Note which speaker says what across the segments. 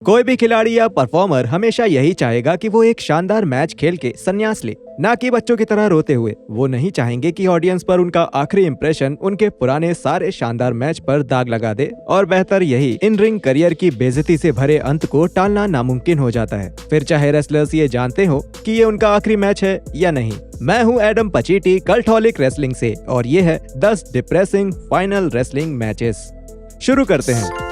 Speaker 1: कोई भी खिलाड़ी या परफॉर्मर हमेशा यही चाहेगा कि वो एक शानदार मैच खेल के संन्यास ले, ना कि बच्चों की तरह रोते हुए। वो नहीं चाहेंगे कि ऑडियंस पर उनका आखिरी इंप्रेशन उनके पुराने सारे शानदार मैच पर दाग लगा दे, और बेहतर यही इन रिंग करियर की बेइज्जती से भरे अंत को टालना नामुमकिन हो जाता है, फिर चाहे रेसलर्स ये जानते हो कि ये उनका आखिरी मैच है या नहीं। मैं हूँ एडम पचीटी कल्टहॉलिक रेसलिंग से, और ये है 10 डिप्रेसिंग फाइनल रेसलिंग मैचेस। शुरू करते हैं।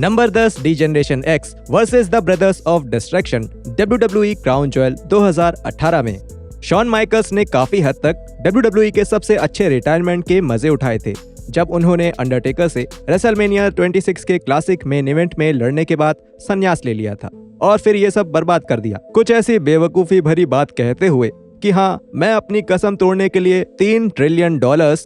Speaker 1: Number 10, D generation x versus the brothers of destruction, WWE crown jewel 2018 में। शॉन माइकल्स ने काफी हद तक WWE के सबसे अच्छे रिटायरमेंट के मजे उठाए थे जब उन्होंने अंडरटेकर से रेसलमेनिया 26 के क्लासिक मेन इवेंट में लड़ने के बाद संन्यास ले लिया था, और फिर ये सब बर्बाद कर दिया, कुछ ऐसी बेवकूफी भरी बात कहते हुए कि हाँ, मैं अपनी कसम तोड़ने के लिए $3 ट्रिलियन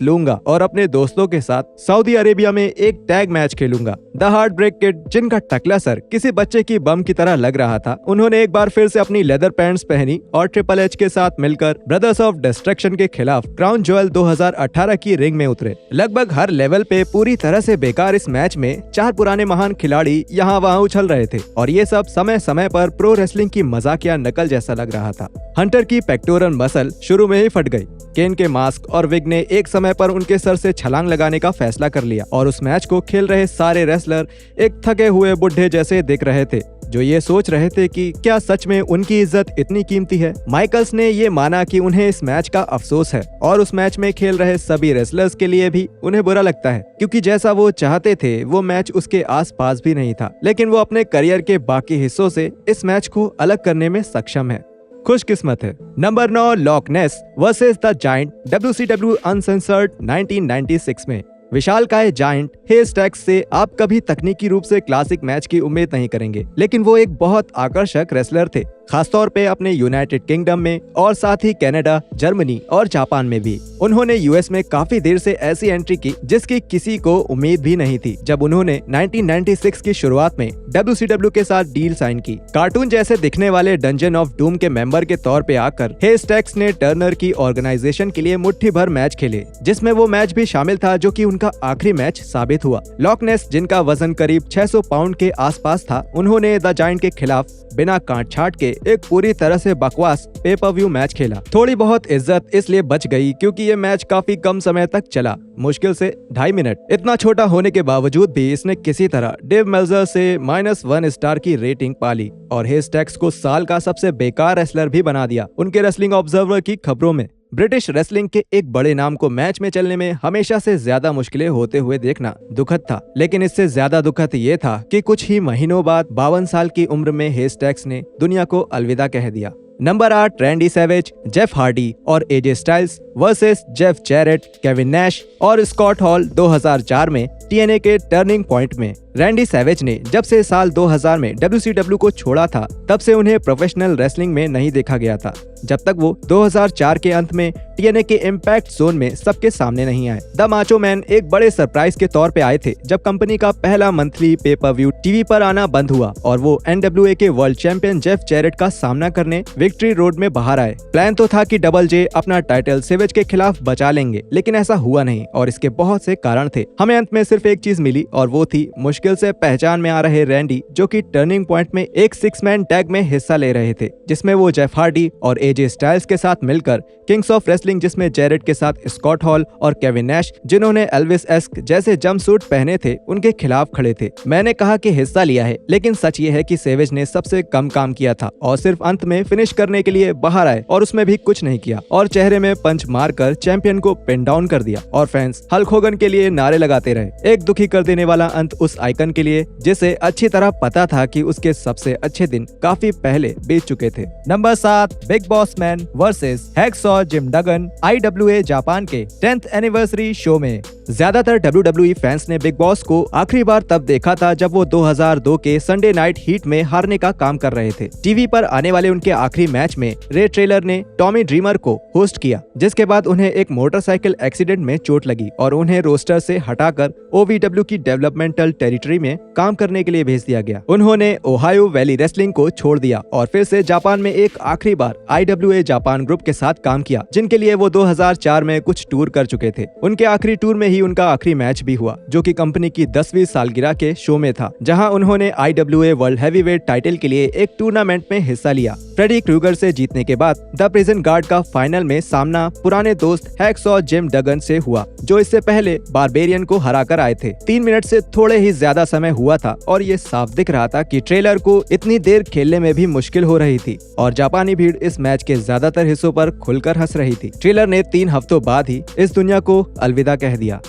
Speaker 1: लूंगा और अपने दोस्तों के साथ सऊदी अरेबिया में एक टैग मैच खेलूंगा। द हार्ट ब्रेक किड, जिनका टकला सर किसी बच्चे की बम की तरह लग रहा था, उन्होंने एक बार फिर से अपनी लेदर पैंट्स पहनी और ट्रिपल एच के साथ मिलकर ब्रदर्स ऑफ डिस्ट्रक्शन के खिलाफ क्राउन ज्वेल 2018 की रिंग में उतरे। लगभग हर लेवल पे पूरी तरह से बेकार इस मैच में 4 पुराने महान खिलाड़ी यहाँ वहाँ उछल रहे थे, और ये सब समय समय पर प्रो रेसलिंग की मजाकिया नकल जैसा लग रहा था। हंटर की पेक्टोरल मसल शुरू में ही फट गई। केन के मास्क और विग ने एक समय पर उनके सर से छलांग लगाने का फैसला कर लिया, और उस मैच को खेल रहे सारे रेसलर एक थके हुए बुढ़े जैसे दिख रहे थे, जो ये सोच रहे थे कि क्या सच में उनकी इज्जत इतनी कीमती है। माइकल्स ने ये माना कि उन्हें इस मैच का अफसोस है, और उस मैच में खेल रहे सभी रेसलर्स के लिए भी उन्हें बुरा लगता है, क्योंकि जैसा वो चाहते थे वो मैच उसके आसपास भी नहीं था, लेकिन वो अपने करियर के बाकी हिस्सों से इस मैच को अलग करने में सक्षम है। खुशकिस्मत है। Number 9, Loch Ness versus the giant, WCW uncensored 1996 में। विशालकाय जायंट हेस्टैक्स से आप कभी तकनीकी रूप से क्लासिक मैच की उम्मीद नहीं करेंगे, लेकिन वो एक बहुत आकर्षक रेसलर थे, खासतौर पे अपने यूनाइटेड किंगडम में और साथ ही कनाडा, जर्मनी और जापान में भी। उन्होंने यूएस में काफी देर से ऐसी एंट्री की जिसकी किसी को उम्मीद भी नहीं थी, जब उन्होंने 1996 की शुरुआत में WCW के साथ डील साइन की। कार्टून जैसे दिखने वाले डंजन ऑफ डूम के मेंबर के तौर पे आकर हेस्टैक्स ने टर्नर की ऑर्गेनाइजेशन के लिए मुट्ठी भर मैच खेले, जिसमें वो मैच भी शामिल था जो कि उनका आखिरी मैच साबित हुआ। लॉक नेस, जिनका वजन करीब 600 पाउंड के आसपास था, उन्होंने द जायंट के खिलाफ बिना काट छाट के एक पूरी तरह से बकवास पे-पर-व्यू मैच खेला। थोड़ी बहुत इज्जत इसलिए बच गई क्योंकि ये मैच काफी कम समय तक चला, मुश्किल से 2.5 मिनट। इतना छोटा होने के बावजूद भी इसने किसी तरह डेव मेल्जर से -1 स्टार की रेटिंग पाली, और हेस्टैक्स को साल का सबसे बेकार रेसलर भी बना दिया उनके रेसलिंग ऑब्जर्वर की खबरों में। ब्रिटिश रेसलिंग के एक बड़े नाम को मैच में चलने में हमेशा से ज्यादा मुश्किलें होते हुए देखना दुखद था, लेकिन इससे ज्यादा दुखद ये था कि कुछ ही महीनों बाद 52 साल की उम्र में हेस्टैक्स ने दुनिया को अलविदा कह दिया। Number 8, Randy Savage, Jeff Hardy और AJ Styles versus Jeff Jarrett, Kevin Nash और स्कॉट हॉल 2004 में TNA के टर्निंग पॉइंट में। रैंडी सैवेज ने जब से साल 2000 में WCW को छोड़ा था, तब से उन्हें प्रोफेशनल रेसलिंग में नहीं देखा गया था, जब तक वो 2004 के अंत में TNA के इम्पैक्ट जोन में सबके सामने नहीं आए। द माचो मैन एक बड़े सरप्राइज के तौर पे आए थे जब कंपनी का पहला मंथली पे-पर-व्यू टीवी पर आना बंद हुआ, और वो NWA के वर्ल्ड चैंपियन जेफ जैरेट का सामना करने विक्ट्री रोड में बाहर आए। प्लान तो था कि डबल जे अपना टाइटल सेवेज के खिलाफ बचा लेंगे, लेकिन ऐसा हुआ नहीं, और इसके बहुत से कारण थे। हमें अंत में सिर्फ एक चीज मिली, और वो थी मुश्किल से पहचान में आ रहे रैंडी, जो कि टर्निंग पॉइंट में एक 6 मैन टैग में हिस्सा ले रहे थे, जिसमें वो जेफ हार्डी और एजे स्टाइल्स के साथ मिलकर किंग्स ऑफ रेसलिंग, जिसमें जैरेट के साथ स्कॉट हॉल और केविन नैश, जिन्होंने एल्विस एस्क जैसे जंपसूट पहने थे, उनके खिलाफ खड़े थे। मैंने कहा कि हिस्सा लिया है, लेकिन सच ये है कि सेवेज ने सबसे कम काम किया था और सिर्फ अंत में फिनिश करने के लिए बाहर आए, और उसमें भी कुछ नहीं किया, और चेहरे में पंच मारकर चैंपियन को पिन डाउन कर दिया, और फैंस हल्क होगन के लिए नारे लगाते रहे। एक दुखी कर देने वाला अंत उस आइकन के लिए, जिसे अच्छी तरह पता था कि उसके सबसे अच्छे दिन काफी पहले बीत चुके थे। Number 7, Big Boss Man versus Hacksaw Jim Duggan, IWA Japan के 10th एनिवर्सरी शो में। ज्यादातर WWE फैंस ने बिग बॉस को आखिरी बार तब देखा था जब वो 2002 के संडे नाइट हीट में हारने का काम कर रहे थे। टीवी पर आने वाले उनके आखिरी मैच में रे ट्रेलर ने टॉमी ड्रीमर को होस्ट किया, जिसके बाद उन्हें एक मोटरसाइकिल एक्सीडेंट में चोट लगी और उन्हें रोस्टर से हटाकर OVW की डेवलपमेंटल टेरिटरी में काम करने के लिए भेज दिया गया। उन्होंने ओहायो वैली रेसलिंग को छोड़ दिया और फिर से जापान में एक आखिरी बार IWA जापान ग्रुप के साथ काम किया, जिनके लिए वो 2004 में कुछ टूर कर चुके थे। उनके आखिरी टूर में ही उनका आखिरी मैच भी हुआ, जो कि कंपनी की 10वीं सालगिरह के शो में था, जहां उन्होंने IWA वर्ल्ड हैवीवेट टाइटल के लिए एक टूर्नामेंट में हिस्सा लिया। फ्रेडी क्रूगर से जीतने के बाद द प्रिजन गार्ड का फाइनल में सामना पुराने दोस्त हैकसॉ जिम डगन से हुआ, जो इससे पहले बारबेरियन को हराकर आए थे। 3 मिनट से थोड़े ही ज्यादा समय हुआ था और ये साफ दिख रहा था कि ट्रेलर को इतनी देर खेलने में भी मुश्किल हो रही थी और जापानी भीड़ इस मैच के ज्यादातर हिस्सों पर खुलकर हंस रही थी। ट्रेलर ने 3 हफ्तों बाद ही इस दुनिया को अलविदा कह दिया।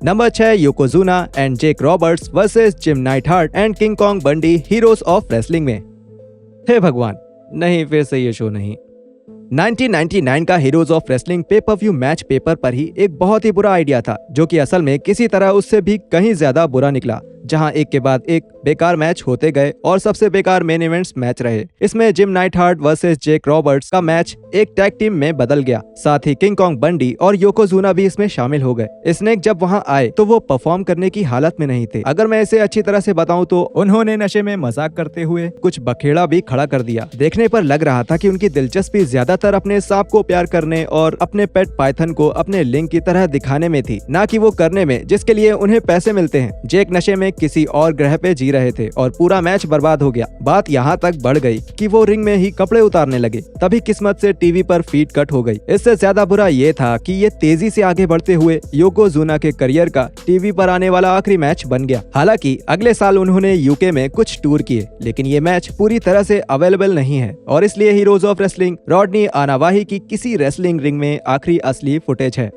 Speaker 1: Number 6, Yokozuna and Jake Roberts versus Jim Neidhart and King Kong Bundy Heroes of Wrestling में। हे भगवान, नहीं, फिर से ये शो नहीं। 1999 का heroes of wrestling pay per view match paper पर ही एक बहुत ही बुरा आइडिया था, जो कि असल में किसी तरह उससे भी कहीं ज्यादा बुरा निकला, जहां एक के बाद एक बेकार मैच होते गए और सबसे बेकार मेन इवेंट्स मैच रहे। इसमें जिम नाइटहार्ट वर्सेस जेक रॉबर्ट्स का मैच एक टैग टीम में बदल गया। साथ ही किंग कॉन्ग बंडी और योकोजुना भी इसमें शामिल हो गए। स्नेक जब वहां आए तो वो परफॉर्म करने की हालत में नहीं थे। अगर मैं इसे अच्छी तरह से बताऊं तो उन्होंने नशे में मजाक करते हुए कुछ बखेड़ा भी खड़ा कर दिया। देखने पर लग रहा था कि उनकी दिलचस्पी ज्यादातर अपने सांप को प्यार करने और अपने पेट पाइथन को अपने लिंक की तरह दिखाने में थी, ना कि वो करने में जिसके लिए उन्हें पैसे मिलते हैं। जेक नशे में किसी और ग्रह पे जी रहे थे और पूरा मैच बर्बाद हो गया। बात यहाँ तक बढ़ गई कि वो रिंग में ही कपड़े उतारने लगे। तभी किस्मत से टीवी पर फीड कट हो गई। इससे ज्यादा बुरा ये था कि ये तेजी से आगे बढ़ते हुए योकोजुना के करियर का टीवी पर आने वाला आखिरी मैच बन गया। हालांकि अगले साल उन्होंने यूके में कुछ टूर किए, लेकिन ये मैच पूरी तरह से अवेलेबल नहीं है और इसलिए heroes of wrestling Rodney Anoai की किसी रेसलिंग रिंग में आखिरी असली फुटेज है।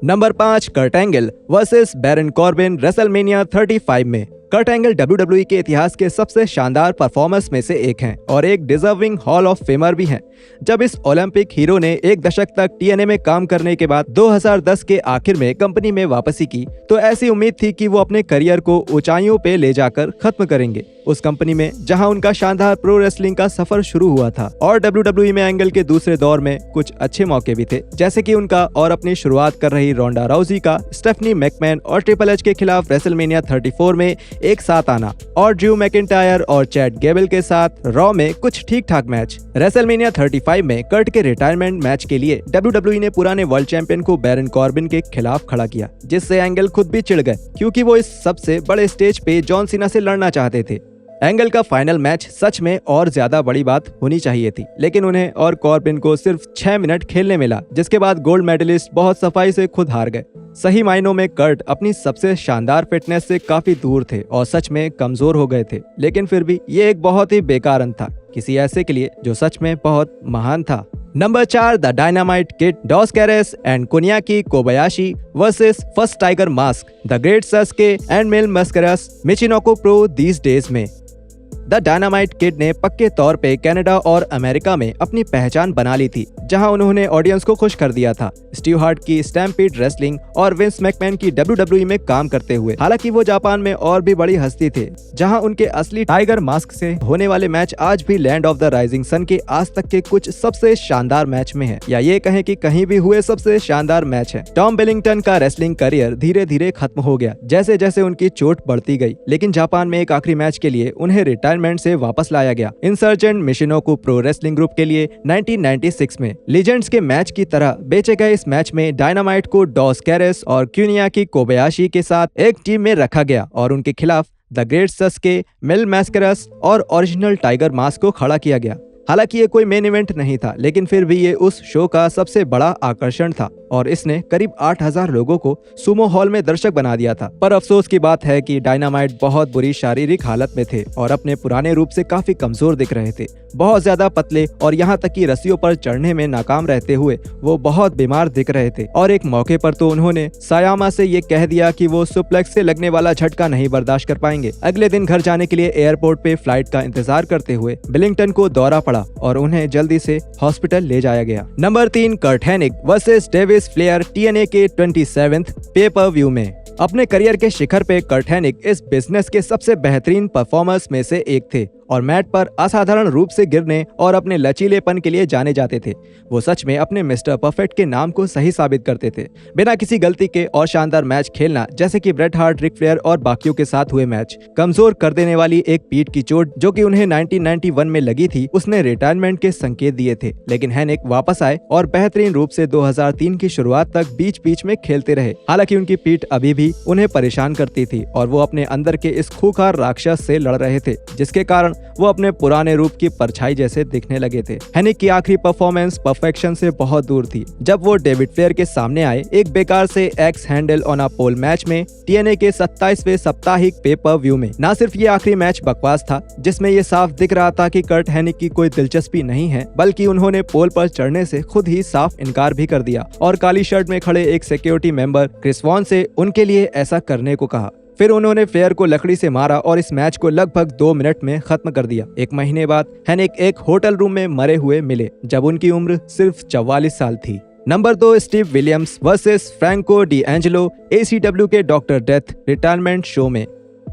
Speaker 1: Number 5, Kurt Angle versus Baron Corbin WrestleMania 35 में। कर्ट एंगल WWE के इतिहास के सबसे शानदार परफॉर्मर्स में से एक हैं और एक डिजर्विंग हॉल ऑफ फेमर भी हैं। जब इस ओलंपिक हीरो ने एक दशक तक TNA में काम करने के बाद 2010 के आखिर में कंपनी में वापसी की, तो ऐसी उम्मीद थी कि वो अपने करियर को ऊंचाइयों पे ले जाकर खत्म करेंगे, उस कंपनी में जहां उनका शानदार प्रो रेसलिंग का सफर शुरू हुआ था। और WWE में एंगल के दूसरे दौर में कुछ अच्छे मौके भी थे, जैसे कि उनका और अपनी शुरुआत कर रही रोंडा राउजी का स्टेफनी मैकमैन और ट्रिपल एच के खिलाफ रेसलमेनिया 34 में एक साथ आना, और ड्रू मैकिंटायर और चैड गेबल के साथ रॉ में कुछ ठीक ठाक मैच। रेसलमेनिया 35 में कर्ट के रिटायरमेंट मैच के लिए WWE ने पुराने वर्ल्ड चैंपियन को बैरन कॉर्बिन के खिलाफ खड़ा किया, जिससे एंगल खुद भी चिढ़ गए क्योंकि वो इस सबसे बड़े स्टेज पे जॉन सीना से लड़ना चाहते थे। एंगल का फाइनल मैच सच में और ज्यादा बड़ी बात होनी चाहिए थी, लेकिन उन्हें और कॉर्बिन को सिर्फ 6 मिनट खेलने मिला, जिसके बाद गोल्ड मेडलिस्ट बहुत सफाई से खुद हार गए। सही मायनों में कर्ट अपनी सबसे शानदार फिटनेस से काफी दूर थे और सच में कमजोर हो गए थे, लेकिन फिर भी ये एक बहुत ही बेकार अंत था किसी ऐसे के लिए जो सच में बहुत महान था। Number 4, the Dynamite Kid Dos Caras and Kuniaki Kobayashi versus First Tiger Mask the Great Sasuke and Mil Mascaras Michinoku Pro these days में। द डायनामाइट किड ने पक्के तौर पे कनाडा और अमेरिका में अपनी पहचान बना ली थी, जहां उन्होंने ऑडियंस को खुश कर दिया था स्टीव हार्ट की स्टैम्पीड रेसलिंग और विंस मैकमैन की WWE में काम करते हुए। हालांकि वो जापान में और भी बड़ी हस्ती थे, जहां उनके असली टाइगर मास्क से होने वाले मैच आज भी land of the rising sun के आज तक के कुछ सबसे शानदार मैच में है, या ये कहें कि कहीं भी हुए सबसे शानदार मैच है। टॉम बिलिंगटन का रेसलिंग करियर धीरे धीरे खत्म हो गया जैसे जैसे उनकी चोट बढ़ती गई, लेकिन जापान में एक आखिरी मैच के लिए उन्हें रिटायरमेंट से वापस लाया गया इंसर्जेंट मिशिनोकू प्रो रेसलिंग ग्रुप के लिए 1996 में। लीजेंड्स के मैच की तरह बेचे गए इस मैच में डायनामाइट को डॉस कैरेस और कुनियाकी कोबायाशी के साथ एक टीम में रखा गया और उनके खिलाफ द ग्रेट सस्के, मिल मैस्करस और ओरिजिनल टाइगर मास्क को खड़ा किया गया। हालांकि ये कोई मेन इवेंट नहीं था, लेकिन फिर भी ये उस शो का सबसे बड़ा आकर्षण था और इसने करीब 8000 लोगों को सुमो हॉल में दर्शक बना दिया था। पर अफसोस की बात है कि डायनामाइट बहुत बुरी शारीरिक हालत में थे और अपने पुराने रूप से काफी कमजोर दिख रहे थे, बहुत ज्यादा पतले और यहाँ तक कि रस्सियों पर चढ़ने में नाकाम रहते हुए वो बहुत बीमार दिख रहे थे। और एक मौके पर तो उन्होंने सायामा से ये कह दिया कि वो सुप्लेक्स से लगने वाला झटका नहीं बर्दाश्त कर पाएंगे। अगले दिन घर जाने के लिए एयरपोर्ट पे फ्लाइट का इंतजार करते हुए बिलिंगटन को दौरा पड़ा और उन्हें जल्दी से हॉस्पिटल ले जाया गया। Number 3, Curt Hennig versus Davis Flair TNA के 27th पेपर व्यू में। अपने करियर के शिखर पे कर्ट हेनिग इस बिजनेस के सबसे बेहतरीन परफॉर्मर्स में से एक थे और मैट पर असाधारण रूप से गिरने और अपने लचीलेपन के लिए जाने जाते थे। वो सच में अपने मिस्टर परफेक्ट के नाम को सही साबित करते थे। बिना किसी गलती के और शानदार मैच खेलना, जैसे कि ब्रेट हार्ट, रिक फ्लेयर और बाकियों के साथ हुए मैच। कमजोर कर देने वाली एक पीठ की चोट जो कि उन्हें 1991 में लगी थी, उसने रिटायरमेंट के संकेत दिए थे। लेकिन हेनिक वापस आए और बेहतरीन रूप से 2003 की शुरुआत तक बीच बीच में खेलते रहे। हालांकि उनकी पीठ अभी भी उन्हें परेशान करती थी और वो अपने अंदर के इस खूंखार राक्षस से लड़ रहे थे, जिसके कारण वो अपने पुराने रूप की परछाई जैसे दिखने लगे थे। हेनिक की आखिरी परफॉर्मेंस परफेक्शन से बहुत दूर थी। जब वो डेविड फ्लेयर के सामने आए एक बेकार से x handle on a pole match में TNA के 27वें साप्ताहिक पेपर व्यू में। ना सिर्फ ये आखिरी मैच बकवास था, जिसमें ये साफ दिख रहा था कि कर्ट हेनिक की कोई दिलचस्पी नहीं है, बल्कि उन्होंने पोल पर चढ़ने से खुद ही साफ इनकार भी कर दिया और काली शर्ट में खड़े एक सिक्योरिटी मेंबर क्रिस वॉन से उनके लिए ऐसा करने को कहा। फिर उन्होंने फ्लेयर को लकड़ी से मारा और इस मैच को लगभग 2 मिनट में खत्म कर दिया। एक महीने बाद हेनिक एक होटल रूम में मरे हुए मिले, जब उनकी उम्र सिर्फ 44 साल थी। Number 2, Steve Williams versus Franco D'Angelo ACW के डॉक्टर डेथ रिटायरमेंट शो में।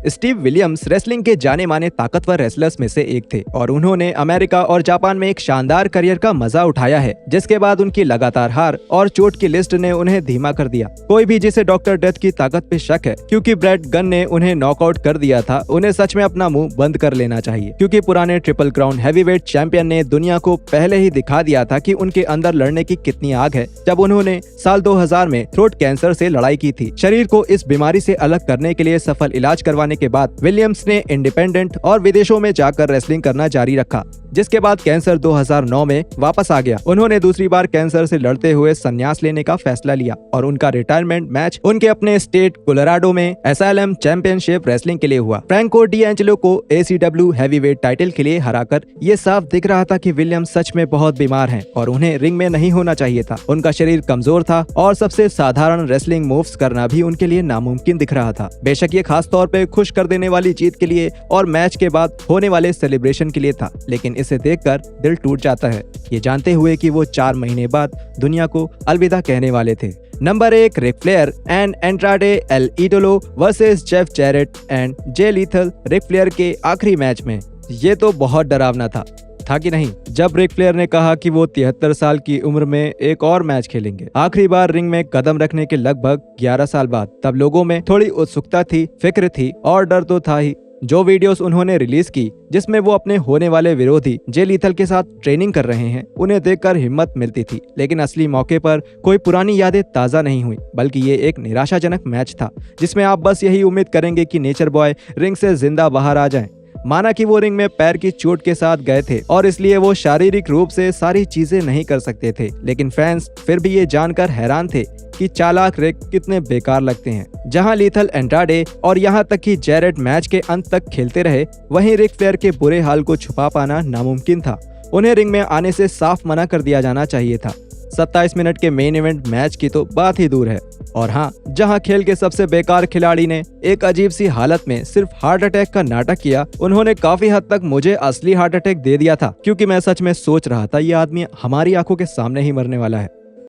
Speaker 1: स्टीव विलियम्स रेसलिंग के जाने माने ताकतवर रेसलर्स में से एक थे और उन्होंने अमेरिका और जापान में एक शानदार करियर का मजा उठाया है, जिसके बाद उनकी लगातार हार और चोट की लिस्ट ने उन्हें धीमा कर दिया। कोई भी जिसे डॉक्टर डेथ की ताकत पे शक है, क्योंकि ब्रैड गन ने उन्हें नॉकआउट कर दिया था, उन्हें सच में अपना मुंह बंद कर लेना चाहिए, क्योंकि पुराने ट्रिपल क्राउन हैवीवेट चैंपियन ने दुनिया को पहले ही दिखा दिया था कि उनके अंदर लड़ने की कितनी आग है, जब उन्होंने साल 2000 में थ्रोट कैंसर से लड़ाई की थी। शरीर को इस बीमारी से अलग करने के लिए सफल इलाज करवाने के बाद विलियम्स ने इंडिपेंडेंट और विदेशों में जाकर रेसलिंग करना जारी रखा, जिसके बाद कैंसर 2009 में वापस आ गया। उन्होंने दूसरी बार कैंसर से लड़ते हुए संन्यास लेने का फैसला लिया और उनका रिटायरमेंट मैच उनके अपने स्टेट कोलोराडो में SLM चैंपियनशिप रेसलिंग के लिए हुआ। फ्रैंको डीएंजेलो को ACW हैवीवेट टाइटल के लिए हराकर ये साफ दिख रहा था कि विलियम्स सच में बहुत बीमार हैं और उन्हें रिंग में नहीं होना चाहिए था। उनका शरीर कमजोर था और सबसे साधारण रेसलिंग मूव्स करना भी उनके लिए नामुमकिन दिख रहा था। बेशक ये खास तौर पे खुश कर देने वाली जीत के लिए और मैच के बाद होने वाले सेलिब्रेशन के लिए था, लेकिन इसे देखकर दिल टूट जाता है, ये जानते हुए कि वो 4 महीने बाद दुनिया को अलविदा कहने वाले थे। Number 1, Ric Flair and Andrade El Idolo versus Jeff Jarrett and Jay Lethal Ric Flair के आखिरी मैच में। ये तो बहुत डरावना था कि नहीं? जब रिक फ्लेयर ने कहा कि वो 73 साल की उम्र में एक और मैच खेलेंगे, आखिरी बार रिंग में कदम रखने के लगभग 11 साल बाद, तब लोगों में थोड़ी उत्सुकता थी, फिक्र थी और डर तो था ही। जो वीडियोस उन्होंने रिलीज की जिसमें वो अपने होने वाले विरोधी जे लीथल के साथ ट्रेनिंग कर रहे हैं, उन्हें देखकर हिम्मत मिलती थी, लेकिन असली मौके पर कोई पुरानी यादें ताज़ा नहीं हुई, बल्कि ये एक निराशाजनक मैच था जिसमें आप बस यही उम्मीद करेंगे कि नेचर बॉय रिंग से जिंदा बाहर आ जाएं। माना कि वो रिंग में पैर की चोट के साथ गए थे और इसलिए वो शारीरिक रूप से सारी चीजें नहीं कर सकते थे, लेकिन फैंस फिर भी ये जानकर हैरान थे कि चालाक रिक कितने बेकार लगते हैं। जहां लीथल एंड्राडे और यहां तक कि जैरेट मैच के अंत तक खेलते रहे, वहीं रिक फ्लेयर के बुरे हाल को छुपा पाना नामुमकिन था। उन्हें रिंग में आने से साफ मना कर दिया जाना चाहिए था। 27 मिनट के मेन इवेंट मैच की तो बात ही दूर है। और हाँ, जहां खेल के सबसे बेकार खिलाड़ी ने एक अजीब सी हालत में सिर्फ हार्ट अटैक का नाटक किया, उन्होंने काफी हद तक मुझे असली हार्ट अटैक दे दिया था, क्योंकि मैं सच में सोच रहा था ये आदमी हमारी आंखों के सामने ही मरने वाला है।